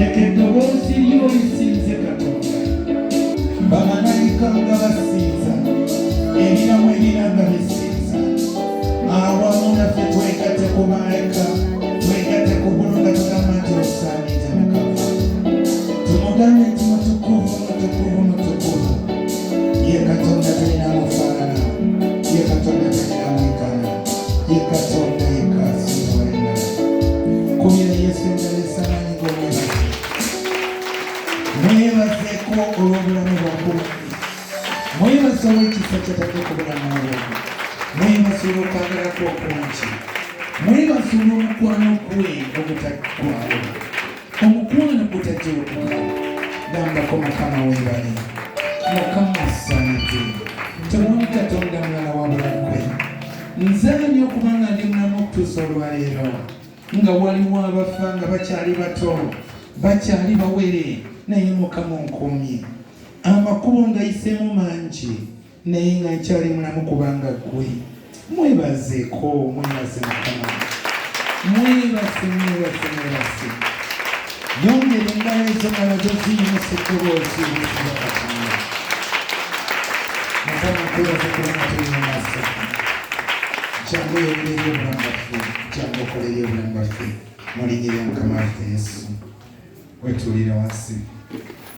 leka eddoboozi lyo lisinze Katonda. Bamalayika nga basinza, ebiramu ebiranga bisinza, awamu naffe twegatte ku malayika, twegatte ku guno nga tugamba nti osaanize Mukama. Tumugambe nti mutukuvu, mutukuvu, mutukuvu. Ye Katonda talina mufaanana, ye Katonda talina mwigana, ye Katonda yekaasinga wena. Kubira Yesu ngalesamanyi ng'omwebaze. Mwebazeko olw'obulamu bwakulumye. Mwebaze olw'ekisa kyatadde ku bulamu bwo. Mwebaze olw'okwagala kwo okungi. Mwebaze olw'omukwano gwe ogutaggwaawo. Omukwano gutagyewukawo. Gambako Mukama weebale. Mukama assanze. Tewali Katonda mulala wabula ggwe. Nzanye okuba nga ndi mulamu okutuusa olwaleero. Nga waliwo abafa nga bakyali bato, bakyali bawere, naye Mukama onkuumye. Amakubo ngayiseemu mangi, naye nga nkyali mulamu kubanga ggwe. Mwebazeeko, mwebaze Mukama. Mwebaze, mwebaze, mwebaze. Yongera engalo ezo nga nazo ziyimusa eddoboozi ery'okuba Katonda. Mukama nkwebaze kubanga tuli mu maaso. Jangu oyogere obulamu bwaffe, jangu okolere obulamu bwaffe. Mu linnya lya Mukama waffe Yesu. Wetuulire wansi.